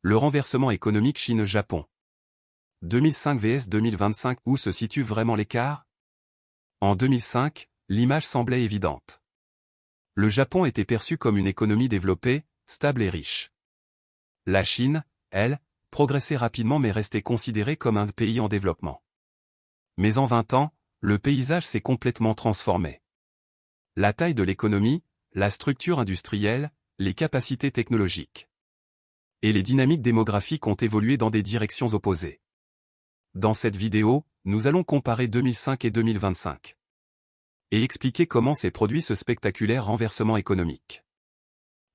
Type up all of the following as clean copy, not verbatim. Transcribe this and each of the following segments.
Le renversement économique Chine-Japon. 2005 vs 2025, où se situe vraiment l'écart? En 2005, l'image semblait évidente. Le Japon était perçu comme une économie développée, stable et riche. La Chine, elle, progressait rapidement mais restait considérée comme un pays en développement. Mais en 20 ans, le paysage s'est complètement transformé. La taille de l'économie, la structure industrielle, les capacités technologiques et les dynamiques démographiques ont évolué dans des directions opposées. Dans cette vidéo, nous allons comparer 2005 et 2025 et expliquer comment s'est produit ce spectaculaire renversement économique.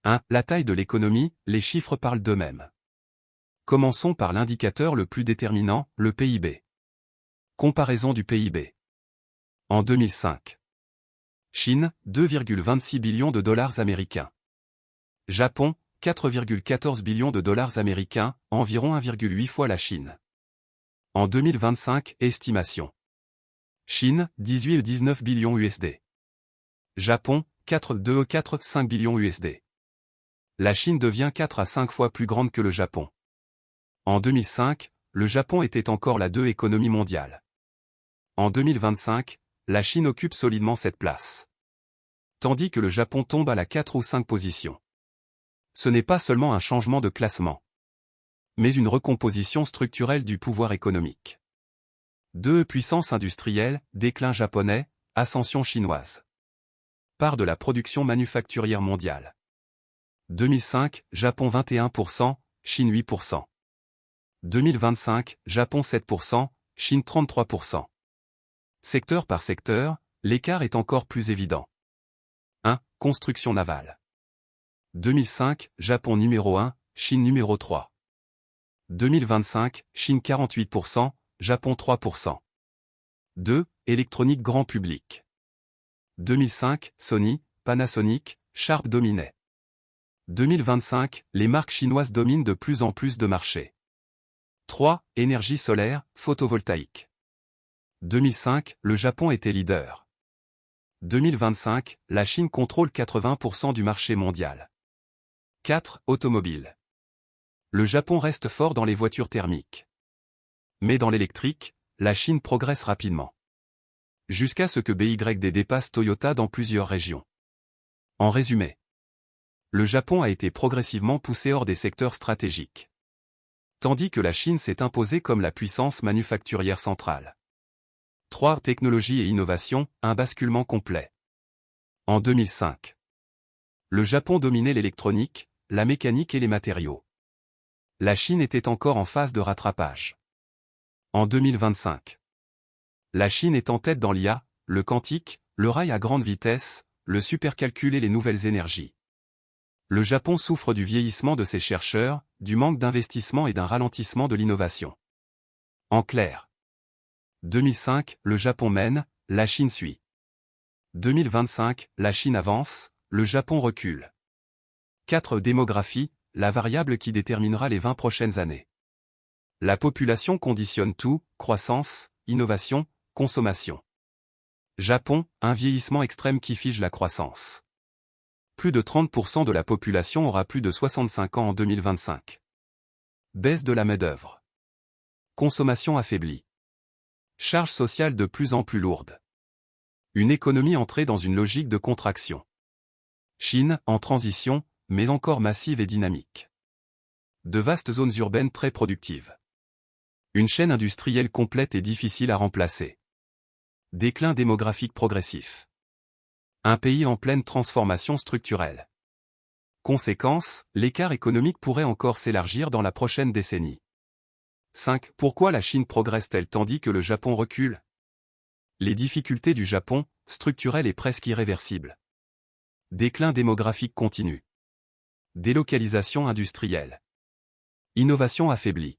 1. La taille de l'économie, les chiffres parlent d'eux-mêmes. Commençons par l'indicateur le plus déterminant, le PIB. Comparaison du PIB. En 2005. Chine, 2,26 billions de dollars américains. Japon, 4,14 billions de dollars américains, environ 1,8 fois la Chine. En 2025, estimation. Chine, 18,19 billions USD. Japon, 4,245 billions USD. La Chine devient 4 à 5 fois plus grande que le Japon. En 2005, le Japon était encore la 2 économie mondiale. En 2025, la Chine occupe solidement cette place. Tandis que le Japon tombe à la 4 ou 5 position. Ce n'est pas seulement un changement de classement, mais une recomposition structurelle du pouvoir économique. 2. Puissance industrielle, déclin japonais, ascension chinoise. Part de la production manufacturière mondiale. 2005, Japon 21%, Chine 8%. 2025, Japon 7%, Chine 33%. Secteur par secteur, l'écart est encore plus évident. 1. Construction navale. 2005, Japon numéro 1, Chine numéro 3. 2025, Chine 48%, Japon 3%. 2. Électronique grand public. 2005, Sony, Panasonic, Sharp dominaient. 2025, les marques chinoises dominent de plus en plus de marchés. 3. Énergie solaire, photovoltaïque. 2005, le Japon était leader. 2025, la Chine contrôle 80% du marché mondial. 4. Automobile. Le Japon reste fort dans les voitures thermiques. Mais dans l'électrique, la Chine progresse rapidement. Jusqu'à ce que BYD dépasse Toyota dans plusieurs régions. En résumé, le Japon a été progressivement poussé hors des secteurs stratégiques. Tandis que la Chine s'est imposée comme la puissance manufacturière centrale. 3. Technologie et innovation, un basculement complet. En 2005. Le Japon dominait l'électronique, la mécanique et les matériaux. La Chine était encore en phase de rattrapage. En 2025. La Chine est en tête dans l'IA, le quantique, le rail à grande vitesse, le supercalcul et les nouvelles énergies. Le Japon souffre du vieillissement de ses chercheurs, du manque d'investissement et d'un ralentissement de l'innovation. En clair. 2005, le Japon mène, la Chine suit. 2025, la Chine avance, le Japon recule. 4. Démographie, la variable qui déterminera les 20 prochaines années. La population conditionne tout, croissance, innovation, consommation. Japon, un vieillissement extrême qui fige la croissance. Plus de 30% de la population aura plus de 65 ans en 2025. Baisse de la main-d'œuvre. Consommation affaiblie. Charge sociale de plus en plus lourde. Une économie entrée dans une logique de contraction. Chine, en transition, mais encore massive et dynamique. De vastes zones urbaines très productives. Une chaîne industrielle complète et difficile à remplacer. Déclin démographique progressif. Un pays en pleine transformation structurelle. Conséquence, l'écart économique pourrait encore s'élargir dans la prochaine décennie. 5. Pourquoi la Chine progresse-t-elle tandis que le Japon recule? Les difficultés du Japon, structurelles et presque irréversibles. Déclin démographique continu. Délocalisation industrielle. Innovation affaiblie.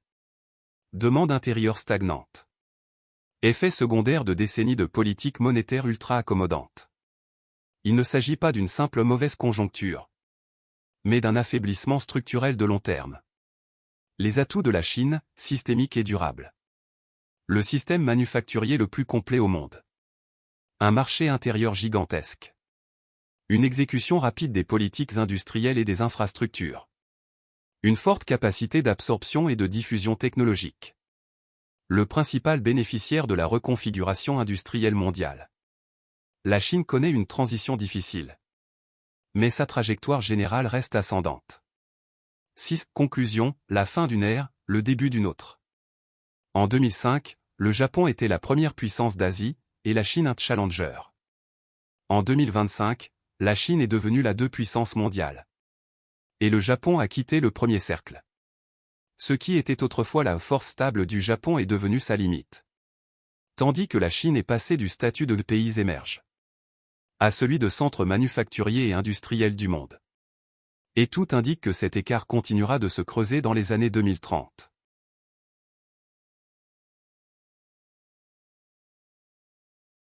Demande intérieure stagnante. Effet secondaire de décennies de politique monétaire ultra-accommodante. Il ne s'agit pas d'une simple mauvaise conjoncture, mais d'un affaiblissement structurel de long terme. Les atouts de la Chine, systémique et durable. Le système manufacturier le plus complet au monde. Un marché intérieur gigantesque. Une exécution rapide des politiques industrielles et des infrastructures. Une forte capacité d'absorption et de diffusion technologique. Le principal bénéficiaire de la reconfiguration industrielle mondiale. La Chine connaît une transition difficile. Mais sa trajectoire générale reste ascendante. 6. Conclusion, la fin d'une ère, le début d'une autre. En 2005, le Japon était la première puissance d'Asie, et la Chine un challenger. En 2025, la Chine est devenue la deuxième puissance mondiale. Et le Japon a quitté le premier cercle. Ce qui était autrefois la force stable du Japon est devenu sa limite. Tandis que la Chine est passée du statut de pays émerge à celui de centre manufacturier et industriel du monde. Et tout indique que cet écart continuera de se creuser dans les années 2030.